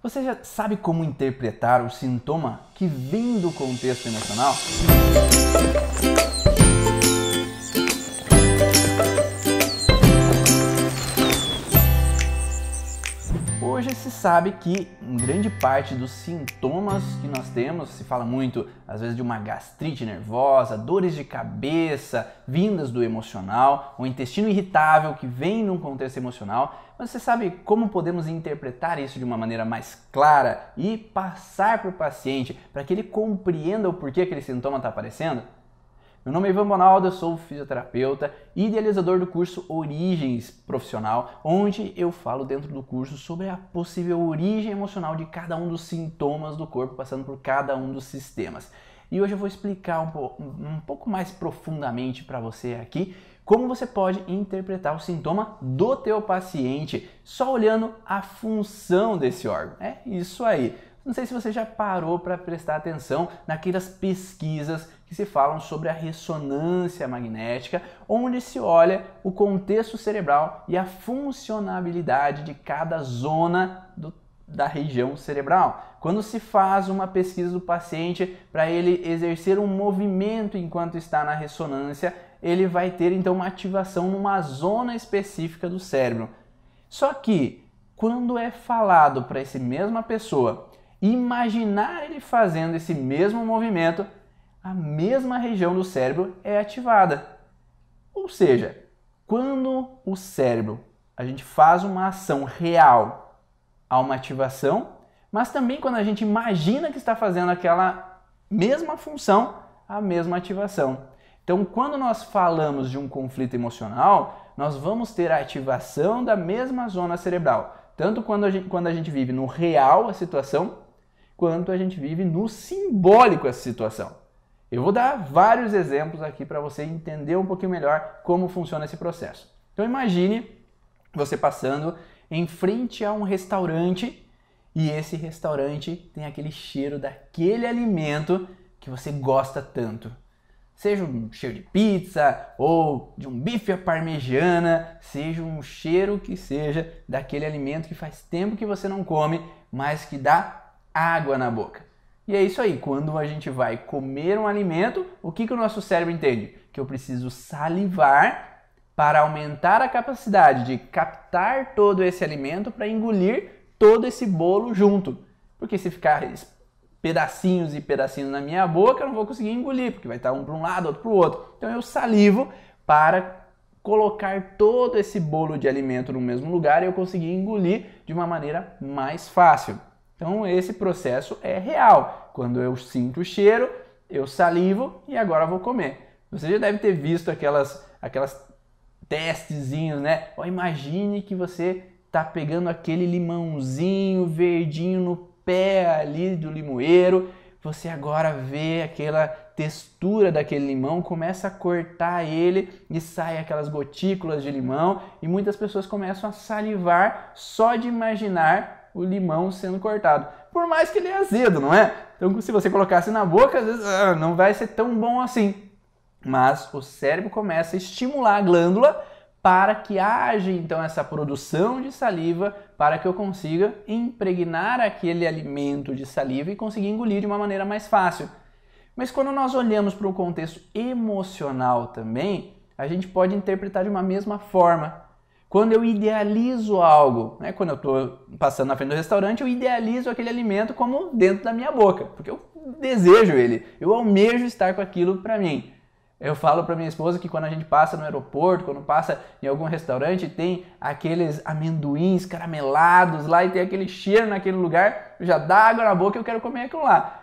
Você já sabe como interpretar o sintoma que vem do contexto emocional? Hoje se sabe que em grande parte dos sintomas que nós temos, se fala muito às vezes de uma gastrite nervosa, dores de cabeça vindas do emocional, o intestino irritável que vem num contexto emocional, mas você sabe como podemos interpretar isso de uma maneira mais clara e passar para o paciente para que ele compreenda o porquê aquele sintoma está aparecendo? Meu nome é Ivan Bonaldo, eu sou fisioterapeuta e idealizador do curso Origens Profissional, onde eu falo dentro do curso sobre a possível origem emocional de cada um dos sintomas do corpo, passando por cada um dos sistemas. E hoje eu vou explicar um pouco mais profundamente para você aqui como você pode interpretar o sintoma do teu paciente só olhando a função desse órgão. É isso aí. Não sei se você já parou para prestar atenção naquelas pesquisas que se falam sobre a ressonância magnética, onde se olha o contexto cerebral e a funcionabilidade de cada zona da região cerebral. Quando se faz uma pesquisa do paciente para ele exercer um movimento enquanto está na ressonância, ele vai ter então uma ativação numa zona específica do cérebro. Só que quando é falado para essa mesma pessoa imaginar ele fazendo esse mesmo movimento, a mesma região do cérebro é ativada. Ou seja, quando o cérebro, a gente faz uma ação real, há uma ativação, mas também quando a gente imagina que está fazendo aquela mesma função, a mesma ativação. Então, quando nós falamos de um conflito emocional, nós vamos ter a ativação da mesma zona cerebral, tanto quando a gente vive no real a situação, quanto a gente vive no simbólico essa situação. Eu vou dar vários exemplos aqui para você entender um pouquinho melhor como funciona esse processo. Então imagine você passando em frente a um restaurante e esse restaurante tem aquele cheiro daquele alimento que você gosta tanto. Seja um cheiro de pizza ou de um bife à parmegiana, seja um cheiro que seja daquele alimento que faz tempo que você não come, mas que dá água na boca. E é isso aí, quando a gente vai comer um alimento, o que o nosso cérebro entende? Que eu preciso salivar para aumentar a capacidade de captar todo esse alimento para engolir todo esse bolo junto. Porque se ficar pedacinhos e pedacinhos na minha boca, eu não vou conseguir engolir, porque vai estar um para um lado, outro para o outro. Então eu salivo para colocar todo esse bolo de alimento no mesmo lugar e eu conseguir engolir de uma maneira mais fácil. Então esse processo é real. Quando eu sinto o cheiro, eu salivo e agora vou comer. Você já deve ter visto aquelas testezinhos, né? Imagine que você está pegando aquele limãozinho verdinho no pé ali do limoeiro. Você agora vê aquela textura daquele limão, começa a cortar ele e sai aquelas gotículas de limão e muitas pessoas começam a salivar só de imaginar o limão sendo cortado. Por mais que ele é azedo, não é? Então se você colocasse na boca, às vezes não vai ser tão bom assim. Mas o cérebro começa a estimular a glândula para que haja então essa produção de saliva para que eu consiga impregnar aquele alimento de saliva e conseguir engolir de uma maneira mais fácil. Mas quando nós olhamos para o contexto emocional também, a gente pode interpretar de uma mesma forma. Quando eu idealizo algo, né? Quando eu estou passando na frente do restaurante, eu idealizo aquele alimento como dentro da minha boca, porque eu desejo ele, eu almejo estar com aquilo para mim. Eu falo para minha esposa que quando a gente passa no aeroporto, quando passa em algum restaurante, tem aqueles amendoins caramelados lá e tem aquele cheiro naquele lugar, já dá água na boca e eu quero comer aquilo lá.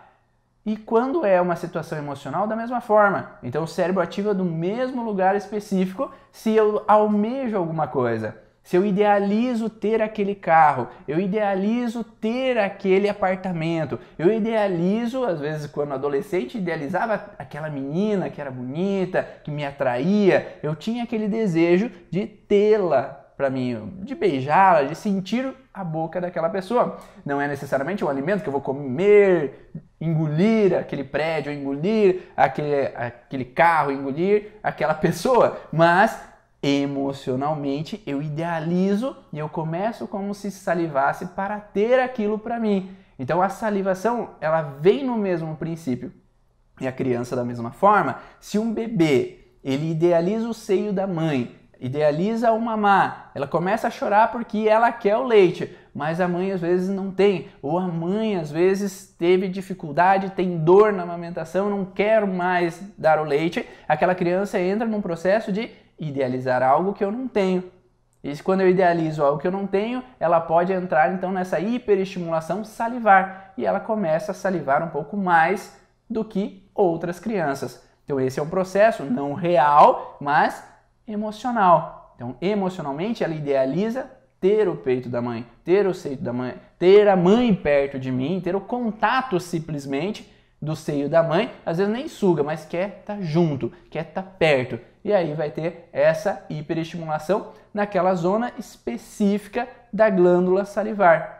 E quando é uma situação emocional, da mesma forma. Então o cérebro ativa do mesmo lugar específico se eu almejo alguma coisa. Se eu idealizo ter aquele carro, eu idealizo ter aquele apartamento, eu idealizo, às vezes quando adolescente, idealizava aquela menina que era bonita, que me atraía, eu tinha aquele desejo de tê-la para mim, de beijá-la, de sentir a boca daquela pessoa. Não é necessariamente um alimento que eu vou comer, engolir aquele prédio, engolir aquele carro, engolir aquela pessoa, mas Emocionalmente, eu idealizo e eu começo como se salivasse para ter aquilo para mim. Então a salivação, ela vem no mesmo princípio. E a criança da mesma forma, se um bebê, ele idealiza o seio da mãe, idealiza o mamá, ela começa a chorar porque ela quer o leite, mas a mãe às vezes não tem, ou a mãe às vezes teve dificuldade, tem dor na amamentação, não quer mais dar o leite, aquela criança entra num processo de idealizar algo que eu não tenho. E quando eu idealizo algo que eu não tenho, ela pode entrar então nessa hiperestimulação salivar, e ela começa a salivar um pouco mais do que outras crianças. Então esse é um processo não real, mas emocional. Então emocionalmente ela idealiza ter o peito da mãe, ter o seio da mãe, ter a mãe perto de mim, ter o contato simplesmente do seio da mãe, às vezes nem suga, mas quer estar junto, quer estar perto. E aí vai ter essa hiperestimulação naquela zona específica da glândula salivar.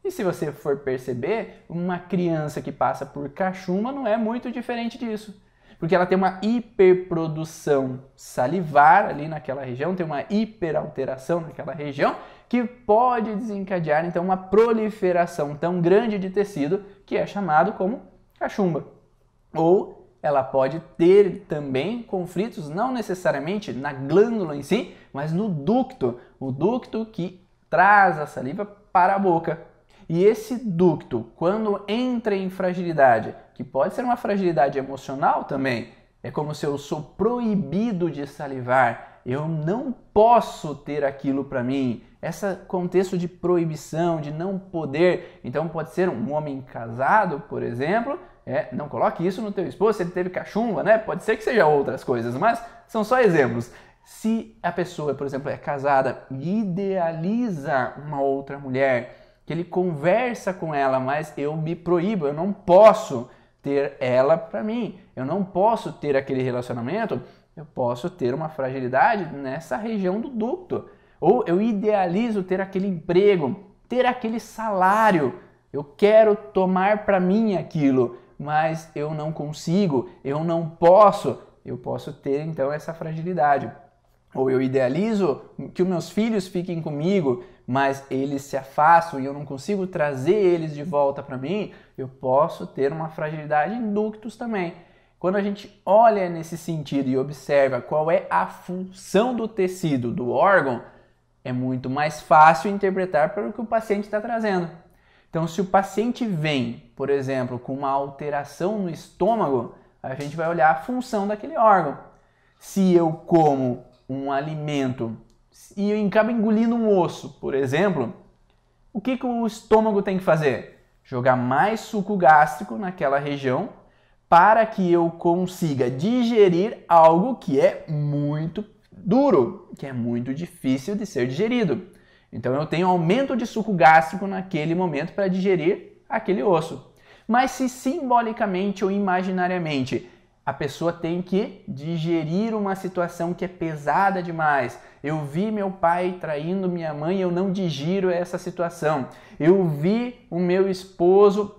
E se você for perceber, uma criança que passa por cachumba não é muito diferente disso. Porque ela tem uma hiperprodução salivar ali naquela região, tem uma hiperalteração naquela região, que pode desencadear então uma proliferação tão grande de tecido que é chamado como cachumba. Ou ela pode ter também conflitos, não necessariamente na glândula em si, mas no ducto, o ducto que traz a saliva para a boca. E esse ducto, quando entra em fragilidade, que pode ser uma fragilidade emocional também, é como se eu sou proibido de salivar, eu não posso ter aquilo para mim. Esse contexto de proibição, de não poder, então pode ser um homem casado, por exemplo, não coloque isso no teu esposo, se ele teve cachumba, né? Pode ser que seja outras coisas, mas são só exemplos. Se a pessoa, por exemplo, é casada e idealiza uma outra mulher, que ele conversa com ela, mas eu me proíbo, eu não posso ter ela para mim, eu não posso ter aquele relacionamento, eu posso ter uma fragilidade nessa região do ducto. Ou eu idealizo ter aquele emprego, ter aquele salário, eu quero tomar para mim aquilo, mas eu não consigo, eu não posso, eu posso ter então essa fragilidade. Ou eu idealizo que os meus filhos fiquem comigo, mas eles se afastam e eu não consigo trazer eles de volta para mim, eu posso ter uma fragilidade em ductos também. Quando a gente olha nesse sentido e observa qual é a função do tecido, do órgão, é muito mais fácil interpretar pelo que o paciente está trazendo. Então, se o paciente vem, por exemplo, com uma alteração no estômago, a gente vai olhar a função daquele órgão. Se eu como um alimento e eu acabo engolindo um osso, por exemplo, o que o estômago tem que fazer? Jogar mais suco gástrico naquela região para que eu consiga digerir algo que é muito duro, que é muito difícil de ser digerido. Então eu tenho aumento de suco gástrico naquele momento para digerir aquele osso. Mas se simbolicamente ou imaginariamente a pessoa tem que digerir uma situação que é pesada demais. Eu vi meu pai traindo minha mãe e eu não digiro essa situação. Eu vi o meu esposo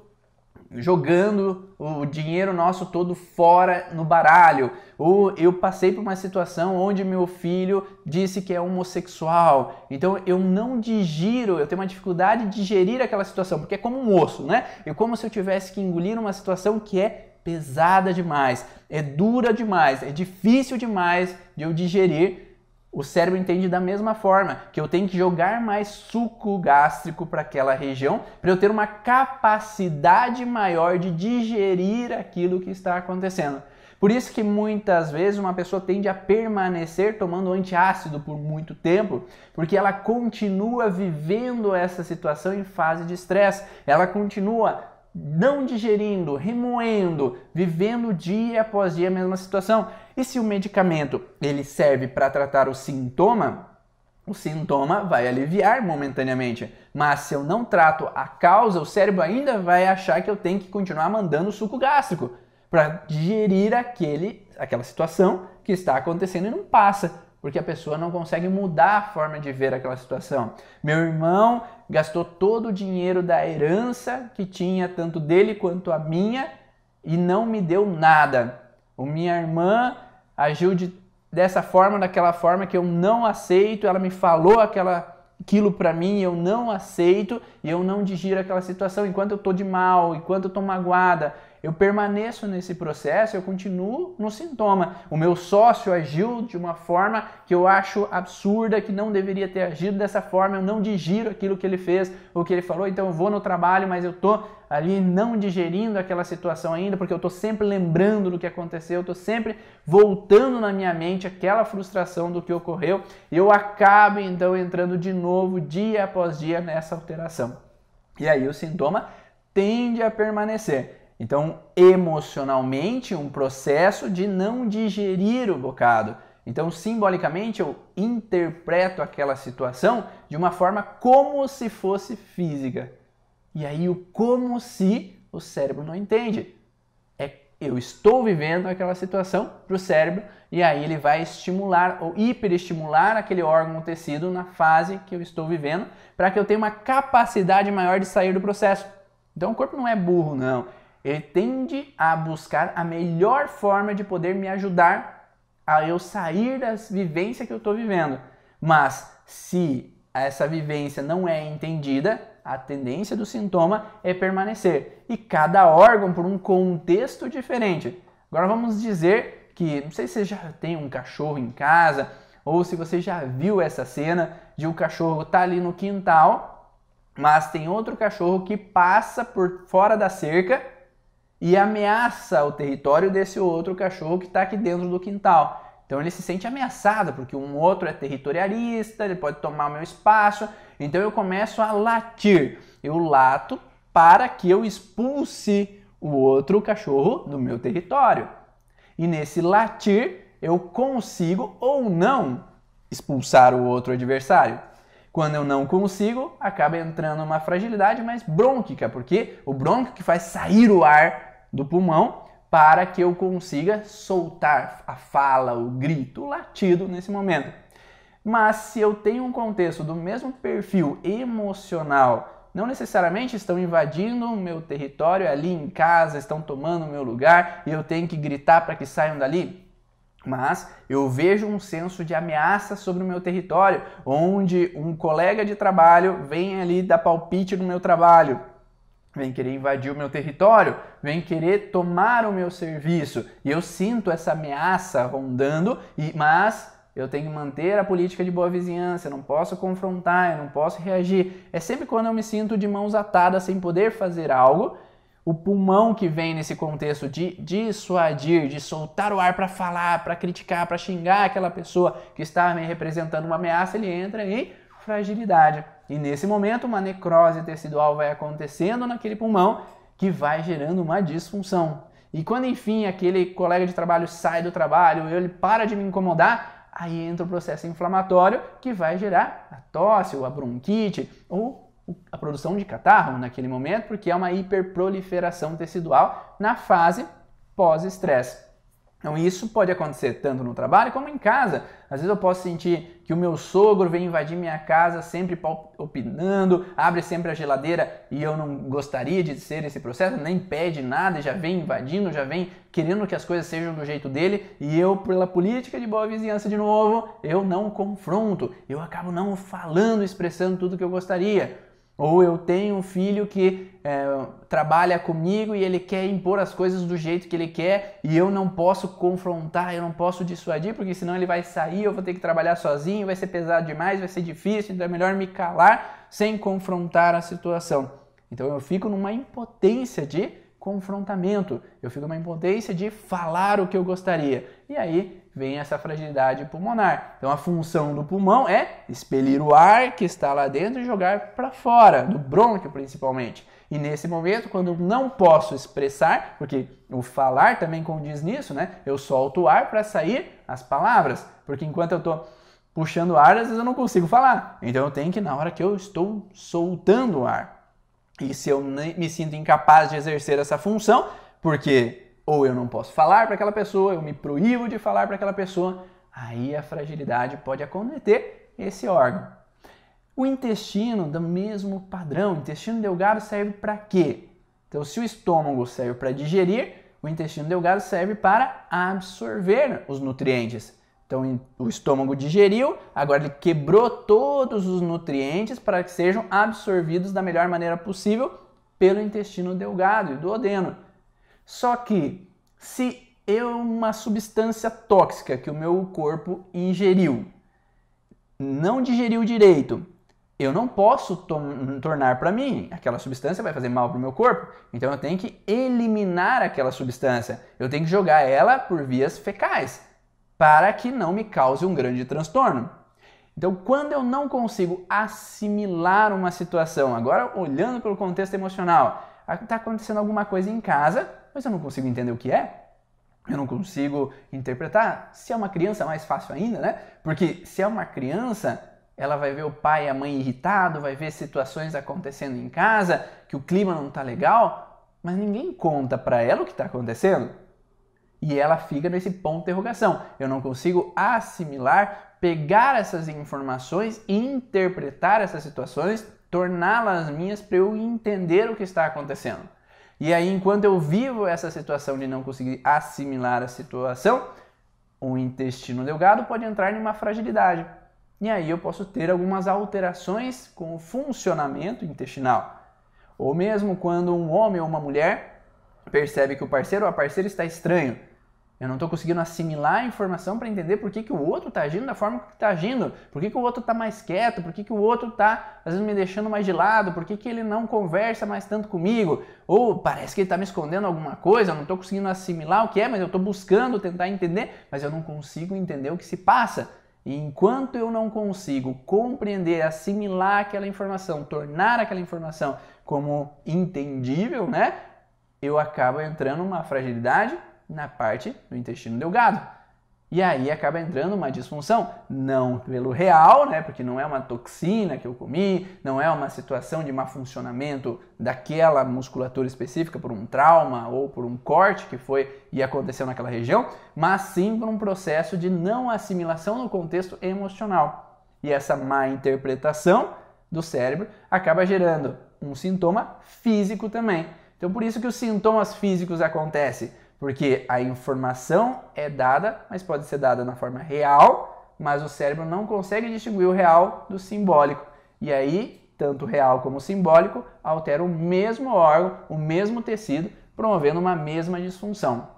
jogando o dinheiro nosso todo fora no baralho. Ou eu passei por uma situação onde meu filho disse que é homossexual. Então eu não digiro, eu tenho uma dificuldade de digerir aquela situação, porque é como um osso, né? É como se eu tivesse que engolir uma situação que é pesada demais, é dura demais, é difícil demais de eu digerir. O cérebro entende da mesma forma, que eu tenho que jogar mais suco gástrico para aquela região para eu ter uma capacidade maior de digerir aquilo que está acontecendo. Por isso que muitas vezes uma pessoa tende a permanecer tomando antiácido por muito tempo, porque ela continua vivendo essa situação em fase de estresse, ela continua não digerindo, remoendo, vivendo dia após dia a mesma situação. E se o medicamento ele serve para tratar o sintoma vai aliviar momentaneamente. Mas se eu não trato a causa, o cérebro ainda vai achar que eu tenho que continuar mandando suco gástrico para digerir aquela situação que está acontecendo e não passa, porque a pessoa não consegue mudar a forma de ver aquela situação. Meu irmão gastou todo o dinheiro da herança que tinha, tanto dele quanto a minha, e não me deu nada. Minha irmã agiu de dessa forma, daquela forma que eu não aceito, ela me falou aquilo para mim, eu não aceito e eu não digiro aquela situação. Enquanto eu tô de mal, enquanto eu tô magoada, eu permaneço nesse processo, eu continuo no sintoma. O meu sócio agiu de uma forma que eu acho absurda, que não deveria ter agido dessa forma, eu não digiro aquilo que ele fez, o que ele falou, então eu vou no trabalho, mas eu tô ali não digerindo aquela situação ainda, porque eu tô sempre lembrando do que aconteceu, eu tô sempre voltando na minha mente aquela frustração do que ocorreu, e eu acabo então entrando de novo, dia após dia, nessa alteração. E aí o sintoma tende a permanecer. Então, emocionalmente, um processo de não digerir o bocado. Então, simbolicamente, eu interpreto aquela situação de uma forma como se fosse física. E aí, o como se o cérebro não entende. Eu estou vivendo aquela situação para o cérebro e aí ele vai estimular ou hiperestimular aquele órgão ou tecido na fase que eu estou vivendo para que eu tenha uma capacidade maior de sair do processo. Então, o corpo não é burro, não. Ele tende a buscar a melhor forma de poder me ajudar a eu sair das vivências que eu estou vivendo. Mas se essa vivência não é entendida, a tendência do sintoma é permanecer. E cada órgão por um contexto diferente. Agora vamos dizer que, não sei se você já tem um cachorro em casa, ou se você já viu essa cena de um cachorro estar ali no quintal, mas tem outro cachorro que passa por fora da cerca e ameaça o território desse outro cachorro que está aqui dentro do quintal. Então ele se sente ameaçado, porque um outro é territorialista, ele pode tomar o meu espaço, então eu começo a latir. Eu lato para que eu expulse o outro cachorro do meu território. E nesse latir eu consigo ou não expulsar o outro adversário. Quando eu não consigo, acaba entrando uma fragilidade mais brônquica, porque o brônquio que faz sair o ar do pulmão para que eu consiga soltar a fala, o grito, o latido nesse momento. Mas se eu tenho um contexto do mesmo perfil emocional, não necessariamente estão invadindo o meu território ali em casa, estão tomando o meu lugar e eu tenho que gritar para que saiam dali, mas eu vejo um senso de ameaça sobre o meu território, onde um colega de trabalho vem ali dar palpite no meu trabalho, vem querer invadir o meu território, vem querer tomar o meu serviço. E eu sinto essa ameaça rondando, mas eu tenho que manter a política de boa vizinhança, eu não posso confrontar, eu não posso reagir. É sempre quando eu me sinto de mãos atadas sem poder fazer algo, o pulmão que vem nesse contexto de dissuadir, de soltar o ar para falar, para criticar, para xingar aquela pessoa que está me representando uma ameaça, ele entra em fragilidade. E nesse momento uma necrose tecidual vai acontecendo naquele pulmão que vai gerando uma disfunção. E quando enfim aquele colega de trabalho sai do trabalho, ele para de me incomodar, aí entra o processo inflamatório que vai gerar a tosse ou a bronquite ou a produção de catarro naquele momento, porque é uma hiperproliferação tecidual na fase pós-estresse. Então isso pode acontecer tanto no trabalho como em casa. Às vezes eu posso sentir que o meu sogro vem invadir minha casa sempre opinando, abre sempre a geladeira e eu não gostaria de ser esse processo, nem pede nada, já vem invadindo, já vem querendo que as coisas sejam do jeito dele e eu, pela política de boa vizinhança de novo, eu não confronto, eu acabo não falando, expressando tudo que eu gostaria. Ou eu tenho um filho que trabalha comigo e ele quer impor as coisas do jeito que ele quer e eu não posso confrontar, eu não posso dissuadir, porque senão ele vai sair, eu vou ter que trabalhar sozinho, vai ser pesado demais, vai ser difícil, então é melhor me calar sem confrontar a situação. Então eu fico numa impotência de confrontamento, eu fico numa impotência de falar o que eu gostaria. E aí vem essa fragilidade pulmonar. Então a função do pulmão é expelir o ar que está lá dentro e jogar para fora, do brônquio principalmente. E nesse momento, quando eu não posso expressar, porque o falar também condiz nisso, né? Eu solto o ar para sair as palavras, porque enquanto eu estou puxando o ar, às vezes eu não consigo falar. Então eu tenho que, na hora que eu estou soltando o ar, e se eu me sinto incapaz de exercer essa função, porque ou eu não posso falar para aquela pessoa, eu me proíbo de falar para aquela pessoa, aí a fragilidade pode acometer esse órgão. O intestino, do mesmo padrão, o intestino delgado serve para quê? Então, se o estômago serve para digerir, o intestino delgado serve para absorver os nutrientes. Então o estômago digeriu, agora ele quebrou todos os nutrientes para que sejam absorvidos da melhor maneira possível pelo intestino delgado e duodeno. Só que se uma substância tóxica que o meu corpo ingeriu não digeriu direito, eu não posso tornar para mim. Aquela substância vai fazer mal para o meu corpo, então eu tenho que eliminar aquela substância. Eu tenho que jogar ela por vias fecais, para que não me cause um grande transtorno. Então, quando eu não consigo assimilar uma situação, agora olhando pelo contexto emocional, está acontecendo alguma coisa em casa, mas eu não consigo entender o que é, eu não consigo interpretar. Se é uma criança, mais fácil ainda, né? Porque se é uma criança, ela vai ver o pai e a mãe irritados, vai ver situações acontecendo em casa, que o clima não está legal, mas ninguém conta para ela o que está acontecendo. E ela fica nesse ponto de interrogação. Eu não consigo assimilar, pegar essas informações, interpretar essas situações, torná-las minhas para eu entender o que está acontecendo. E aí, enquanto eu vivo essa situação de não conseguir assimilar a situação, o intestino delgado pode entrar em uma fragilidade. E aí eu posso ter algumas alterações com o funcionamento intestinal. Ou mesmo quando um homem ou uma mulher percebe que o parceiro ou a parceira está estranho. Eu não estou conseguindo assimilar a informação para entender por que o outro está agindo da forma que está agindo, por que o outro está mais quieto, por que o outro está, às vezes, me deixando mais de lado, por que ele não conversa mais tanto comigo, ou parece que ele está me escondendo alguma coisa, eu não estou conseguindo assimilar o que é, mas eu estou buscando tentar entender, mas eu não consigo entender o que se passa. E enquanto eu não consigo compreender, assimilar aquela informação, tornar aquela informação como entendível, né, eu acabo entrando numa fragilidade na parte do intestino delgado. E aí acaba entrando uma disfunção, não pelo real, né, porque não é uma toxina que eu comi, não é uma situação de má funcionamento daquela musculatura específica por um trauma ou por um corte que foi e aconteceu naquela região, mas sim por um processo de não assimilação no contexto emocional. E essa má interpretação do cérebro acaba gerando um sintoma físico também. Então por isso que os sintomas físicos acontecem. Porque a informação é dada, mas pode ser dada na forma real, mas o cérebro não consegue distinguir o real do simbólico. E aí, tanto o real como o simbólico alteram o mesmo órgão, o mesmo tecido, promovendo uma mesma disfunção.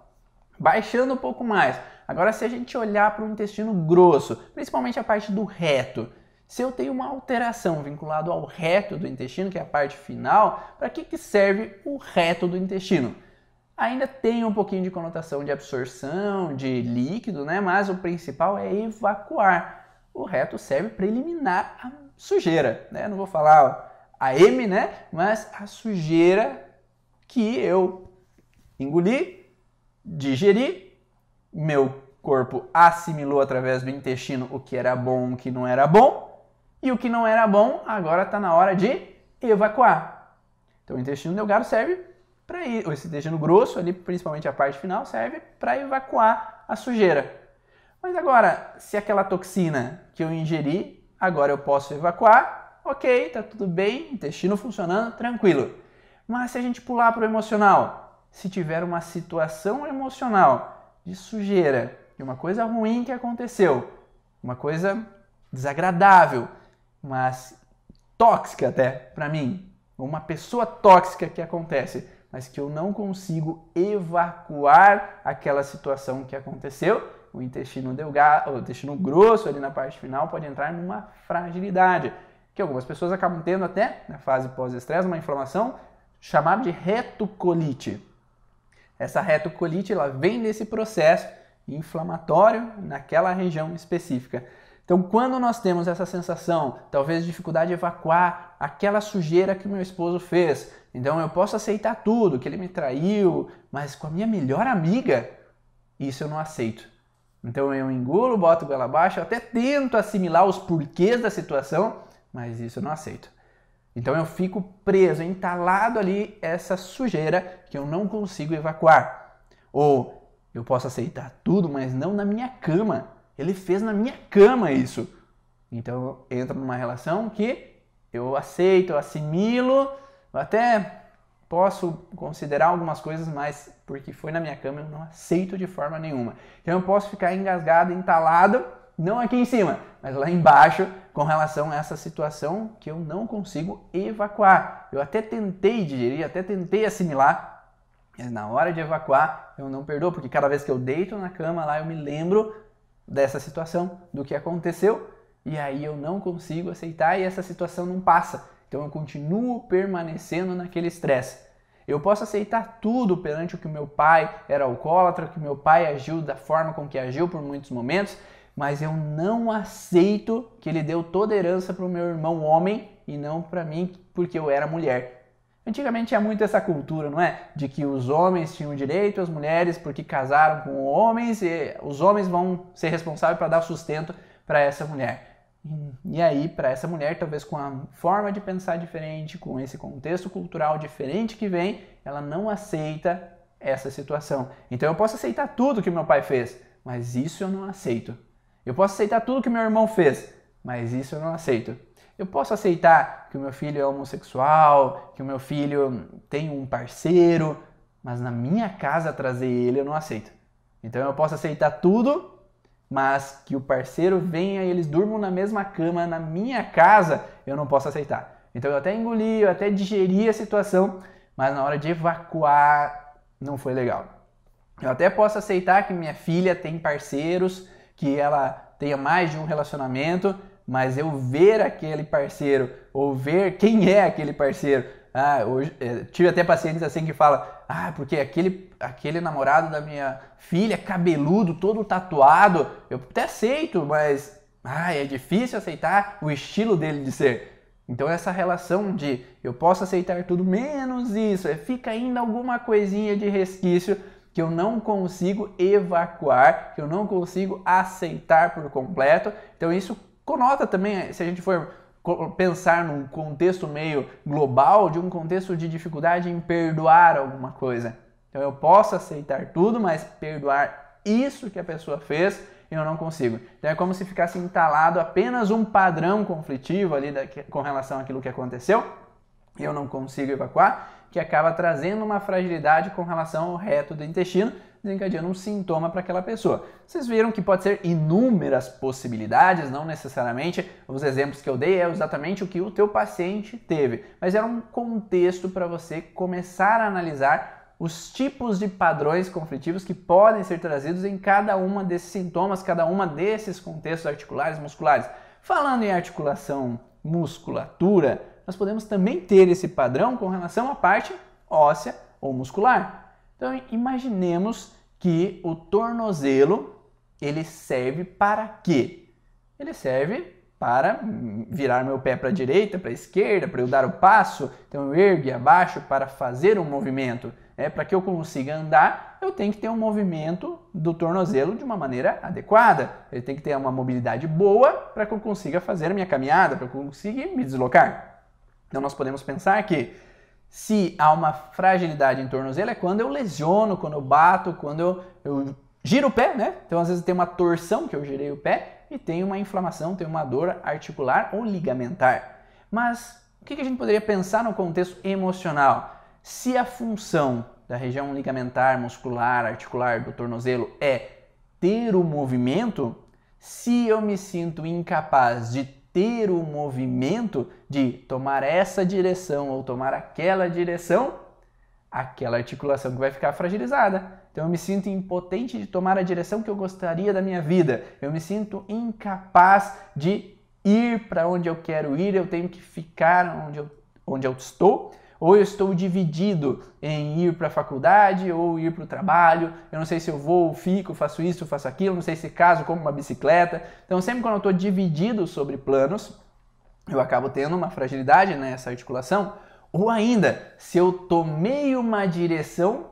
Baixando um pouco mais, agora se a gente olhar para o intestino grosso, principalmente a parte do reto, se eu tenho uma alteração vinculada ao reto do intestino, que é a parte final, para que serve o reto do intestino? Ainda tem um pouquinho de conotação de absorção, de líquido, né? Mas o principal é evacuar. O reto serve para eliminar a sujeira, né? Não vou falar a M, né? Mas a sujeira que eu engoli, digeri, meu corpo assimilou através do intestino o que era bom, o que não era bom, e o que não era bom agora está na hora de evacuar. Então o intestino delgado serve para esse intestino grosso, ali, principalmente a parte final, serve para evacuar a sujeira. Mas agora, se aquela toxina que eu ingeri, agora eu posso evacuar, ok, tá tudo bem, intestino funcionando, tranquilo. Mas se a gente pular para o emocional, se tiver uma situação emocional de sujeira, de uma coisa ruim que aconteceu, uma coisa desagradável, mas tóxica até para mim, uma pessoa tóxica que acontece, mas que eu não consigo evacuar aquela situação que aconteceu, o intestino delgado, o intestino grosso ali na parte final pode entrar numa fragilidade, que algumas pessoas acabam tendo até, na fase pós-estresse, uma inflamação chamada de retocolite. Essa retocolite ela vem desse processo inflamatório naquela região específica. Então, quando nós temos essa sensação, talvez dificuldade de evacuar aquela sujeira que o meu esposo fez, então eu posso aceitar tudo, que ele me traiu, mas com a minha melhor amiga, isso eu não aceito. Então eu engulo, boto goela abaixo, eu até tento assimilar os porquês da situação, mas isso eu não aceito. Então eu fico preso, entalado ali essa sujeira que eu não consigo evacuar. Ou eu posso aceitar tudo, mas não na minha cama. Ele fez na minha cama isso. Então eu entro numa relação que eu aceito, eu assimilo, eu até posso considerar algumas coisas, mas porque foi na minha cama eu não aceito de forma nenhuma. Então eu posso ficar engasgado, entalado, não aqui em cima, mas lá embaixo, com relação a essa situação que eu não consigo evacuar. Eu até tentei digerir, até tentei assimilar, mas na hora de evacuar eu não perdoo, porque cada vez que eu deito na cama lá eu me lembro dessa situação, do que aconteceu, e aí eu não consigo aceitar e essa situação não passa. Então eu continuo permanecendo naquele estresse. Eu posso aceitar tudo perante o que meu pai era alcoólatra, que meu pai agiu da forma com que agiu por muitos momentos, mas eu não aceito que ele deu toda a herança para o meu irmão homem e não para mim porque eu era mulher. Antigamente tinha muito essa cultura, não é? De que os homens tinham direito às mulheres porque casaram com homens e os homens vão ser responsáveis para dar sustento para essa mulher. E aí, para essa mulher, talvez com a forma de pensar diferente, com esse contexto cultural diferente que vem, ela não aceita essa situação. Então eu posso aceitar tudo que meu pai fez, mas isso eu não aceito. Eu posso aceitar tudo que meu irmão fez, mas isso eu não aceito. Eu posso aceitar que o meu filho é homossexual, que o meu filho tem um parceiro, mas na minha casa trazer ele eu não aceito. Então eu posso aceitar tudo, mas que o parceiro venha e eles durmam na mesma cama na minha casa, eu não posso aceitar. Então eu até engoli, eu até digeri a situação, mas na hora de evacuar não foi legal. Eu até posso aceitar que minha filha tem parceiros, que ela tenha mais de um relacionamento, mas eu ver aquele parceiro, ou ver quem é aquele parceiro, tive até pacientes assim que falam, porque aquele namorado da minha filha, cabeludo, todo tatuado, eu até aceito, mas é difícil aceitar o estilo dele de ser. Então essa relação de eu posso aceitar tudo menos isso, fica ainda alguma coisinha de resquício que eu não consigo evacuar, que eu não consigo aceitar por completo. Então isso conota também, se a gente for pensar num contexto meio global, de um contexto de dificuldade em perdoar alguma coisa. Então eu posso aceitar tudo, mas perdoar isso que a pessoa fez, eu não consigo. Então é como se ficasse entalado apenas um padrão conflitivo ali com relação àquilo que aconteceu, e eu não consigo evacuar, que acaba trazendo uma fragilidade com relação ao reto do intestino, desencadeando um sintoma para aquela pessoa. Vocês viram que pode ser inúmeras possibilidades, não necessariamente os exemplos que eu dei é exatamente o que o teu paciente teve, mas era um contexto para você começar a analisar os tipos de padrões conflitivos que podem ser trazidos em cada uma desses sintomas, cada uma desses contextos articulares, musculares. Falando em articulação, musculatura, nós podemos também ter esse padrão com relação à parte óssea ou muscular. Então imaginemos que o tornozelo, ele serve para quê? Ele serve para virar meu pé para a direita, para a esquerda, para eu dar o passo, então eu ergo e abaixo para fazer um movimento. Para que eu consiga andar, eu tenho que ter um movimento do tornozelo de uma maneira adequada. Ele tem que ter uma mobilidade boa para que eu consiga fazer a minha caminhada, para que eu consiga me deslocar. Então nós podemos pensar que se há uma fragilidade em tornozelo é quando eu lesiono, quando eu bato, quando eu giro o pé, né? Então às vezes tem uma torção que eu girei o pé e tem uma inflamação, tem uma dor articular ou ligamentar. Mas o que a gente poderia pensar no contexto emocional? Se a função da região ligamentar, muscular, articular do tornozelo é ter o movimento, se eu me sinto incapaz de ter o movimento de tomar essa direção ou tomar aquela direção, aquela articulação que vai ficar fragilizada. Então eu me sinto impotente de tomar a direção que eu gostaria da minha vida. Eu me sinto incapaz de ir para onde eu quero ir, eu tenho que ficar onde eu estou. Ou eu estou dividido em ir para a faculdade ou ir para o trabalho, eu não sei se eu vou, fico, faço isso, faço aquilo, não sei se caso como uma bicicleta. Então sempre quando eu estou dividido sobre planos, eu acabo tendo uma fragilidade nessa articulação. Ou ainda, se eu tomei uma direção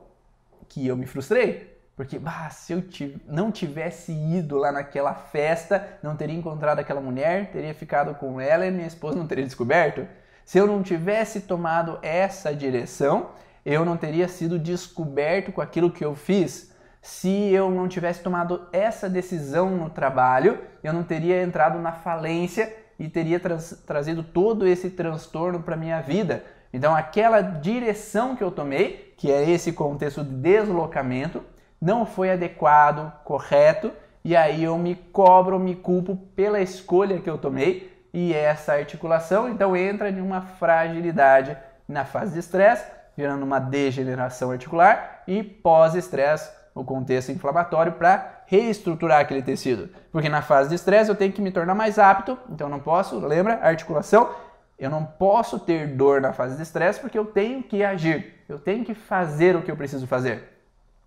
que eu me frustrei, porque se eu não tivesse ido lá naquela festa, não teria encontrado aquela mulher, teria ficado com ela e minha esposa não teria descoberto. Se eu não tivesse tomado essa direção, eu não teria sido descoberto com aquilo que eu fiz. Se eu não tivesse tomado essa decisão no trabalho, eu não teria entrado na falência e teria trazido todo esse transtorno para a minha vida. Então aquela direção que eu tomei, que é esse contexto de deslocamento, não foi adequado, correto, e aí eu me cobro, me culpo pela escolha que eu tomei, e essa articulação então entra em uma fragilidade na fase de estresse, gerando uma degeneração articular, e pós-estresse, o contexto inflamatório para reestruturar aquele tecido. Porque na fase de estresse eu tenho que me tornar mais apto, então eu não posso, lembra, articulação, eu não posso ter dor na fase de estresse porque eu tenho que agir, eu tenho que fazer o que eu preciso fazer.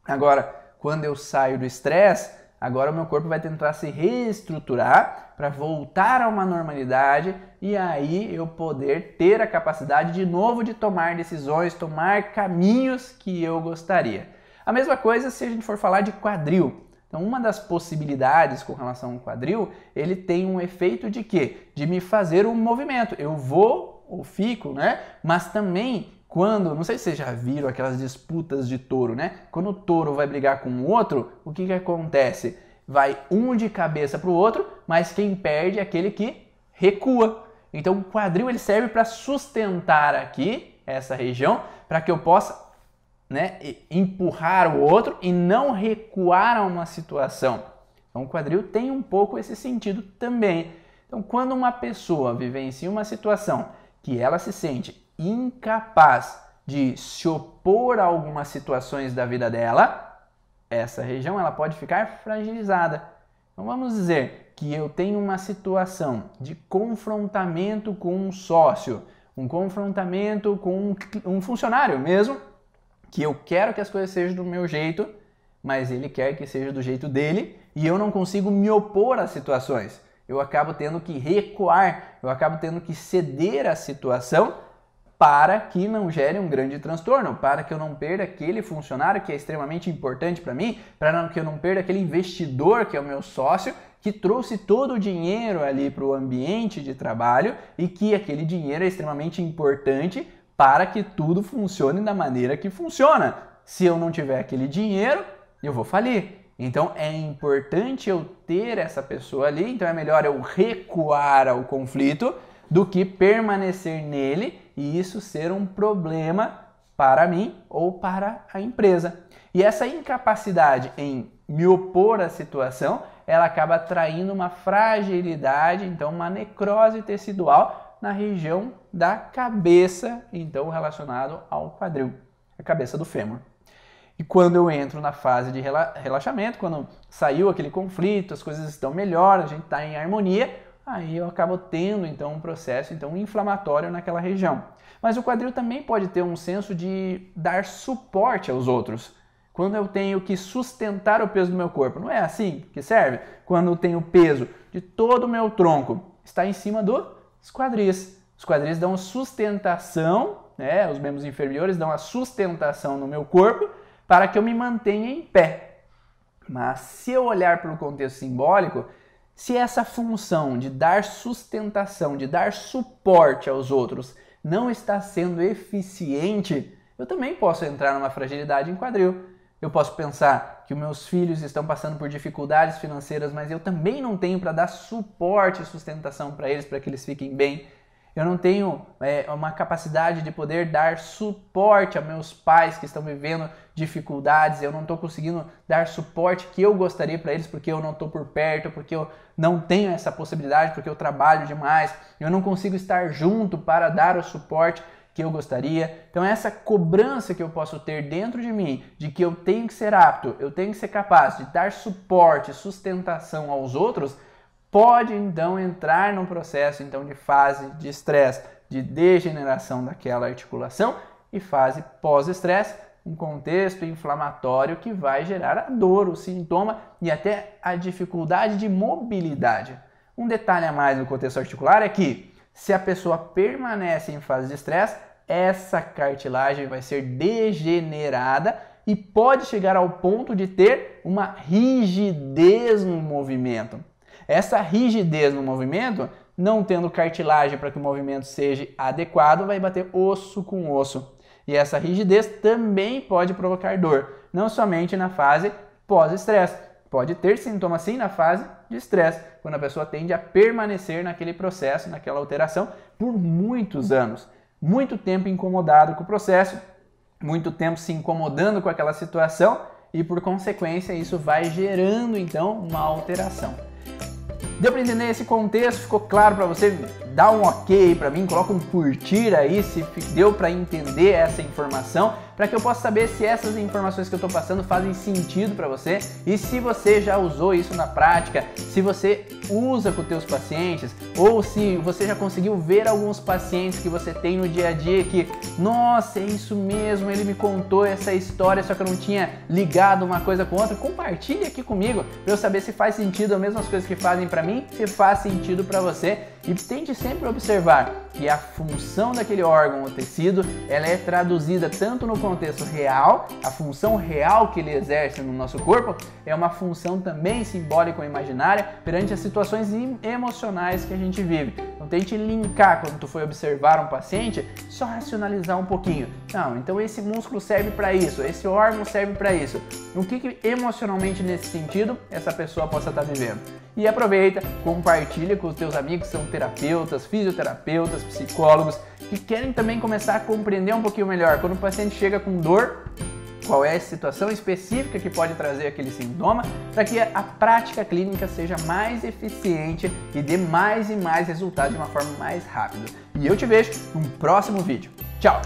Agora, quando eu saio do estresse, agora o meu corpo vai tentar se reestruturar para voltar a uma normalidade e aí eu poder ter a capacidade de novo de tomar decisões, tomar caminhos que eu gostaria. A mesma coisa se a gente for falar de quadril. Então, uma das possibilidades com relação ao quadril, ele tem um efeito de quê? De me fazer um movimento. Eu vou ou fico, né? Mas também quando, não sei se vocês já viram aquelas disputas de touro, né? Quando o touro vai brigar com o outro, o que acontece? Vai um de cabeça para o outro, mas quem perde é aquele que recua. Então, o quadril ele serve para sustentar aqui essa região, para que eu possa, né, empurrar o outro e não recuar a uma situação. Então o quadril tem um pouco esse sentido também. Então quando uma pessoa vivencia uma situação que ela se sente incapaz de se opor a algumas situações da vida dela, essa região ela pode ficar fragilizada. Então vamos dizer que eu tenho uma situação de confrontamento com um sócio, um confrontamento com um funcionário mesmo, que eu quero que as coisas sejam do meu jeito, mas ele quer que seja do jeito dele e eu não consigo me opor às situações. Eu acabo tendo que recuar, eu acabo tendo que ceder à situação para que não gere um grande transtorno, para que eu não perda aquele funcionário que é extremamente importante para mim, para que eu não perda aquele investidor que é o meu sócio, que trouxe todo o dinheiro ali para o ambiente de trabalho e que aquele dinheiro é extremamente importante para que tudo funcione da maneira que funciona. Se eu não tiver aquele dinheiro, eu vou falir. Então é importante eu ter essa pessoa ali, então é melhor eu recuar ao conflito do que permanecer nele e isso ser um problema para mim ou para a empresa. E essa incapacidade em me opor à situação, ela acaba traindo uma fragilidade, então uma necrose tecidual na região da cabeça, então relacionado ao quadril, a cabeça do fêmur. E quando eu entro na fase de relaxamento, quando saiu aquele conflito, as coisas estão melhor, a gente está em harmonia, aí eu acabo tendo então um processo então inflamatório naquela região. Mas o quadril também pode ter um senso de dar suporte aos outros. Quando eu tenho que sustentar o peso do meu corpo, não é assim que serve? Quando eu tenho o peso de todo o meu tronco, está em cima dos quadris. Os quadris dão sustentação, né? Os membros inferiores dão a sustentação no meu corpo para que eu me mantenha em pé. Mas se eu olhar pelo contexto simbólico, se essa função de dar sustentação, de dar suporte aos outros não está sendo eficiente, eu também posso entrar numa fragilidade em quadril. Eu posso pensar que os meus filhos estão passando por dificuldades financeiras, mas eu também não tenho para dar suporte e sustentação para eles, para que eles fiquem bem. Eu não tenho uma capacidade de poder dar suporte a meus pais que estão vivendo dificuldades, eu não estou conseguindo dar suporte que eu gostaria para eles porque eu não estou por perto, porque eu não tenho essa possibilidade, porque eu trabalho demais, eu não consigo estar junto para dar o suporte que eu gostaria. Então essa cobrança que eu posso ter dentro de mim, de que eu tenho que ser apto, eu tenho que ser capaz de dar suporte, sustentação aos outros, pode então entrar no processo então de fase de estresse, de degeneração daquela articulação e fase pós-estresse, um contexto inflamatório que vai gerar a dor, o sintoma e até a dificuldade de mobilidade. Um detalhe a mais no contexto articular é que se a pessoa permanece em fase de estresse, essa cartilagem vai ser degenerada e pode chegar ao ponto de ter uma rigidez no movimento. Essa rigidez no movimento, não tendo cartilagem para que o movimento seja adequado, vai bater osso com osso. E essa rigidez também pode provocar dor, não somente na fase pós-estresse. Pode ter sintoma sim na fase de estresse, quando a pessoa tende a permanecer naquele processo, naquela alteração, por muitos anos. muito tempo incomodado com o processo, muito tempo se incomodando com aquela situação e, por consequência, isso vai gerando então uma alteração. Deu para entender esse contexto? Ficou claro para você? Dá um ok para mim, coloca um curtir aí se deu para entender essa informação, para que eu possa saber se essas informações que eu estou passando fazem sentido para você e se você já usou isso na prática, se você usa com os teus pacientes ou se você já conseguiu ver alguns pacientes que você tem no dia a dia que, nossa, é isso mesmo, ele me contou essa história, só que eu não tinha ligado uma coisa com outra. Compartilhe aqui comigo para eu saber se faz sentido as mesmas coisas que fazem para mim, se faz sentido para você. E tente sempre observar que a função daquele órgão ou tecido, ela é traduzida tanto no contexto real, a função real que ele exerce no nosso corpo, é uma função também simbólica ou imaginária perante as situações emocionais que a gente vive. Então tente linkar quando tu for observar um paciente, só racionalizar um pouquinho. Não, então esse músculo serve para isso, esse órgão serve para isso. O que emocionalmente nesse sentido essa pessoa possa estar vivendo? E aproveita, compartilha com os teus amigos que são terapeutas, fisioterapeutas, psicólogos, que querem também começar a compreender um pouquinho melhor. Quando o paciente chega com dor, qual é a situação específica que pode trazer aquele sintoma, para que a prática clínica seja mais eficiente e dê mais e mais resultados de uma forma mais rápida. E eu te vejo no próximo vídeo. Tchau!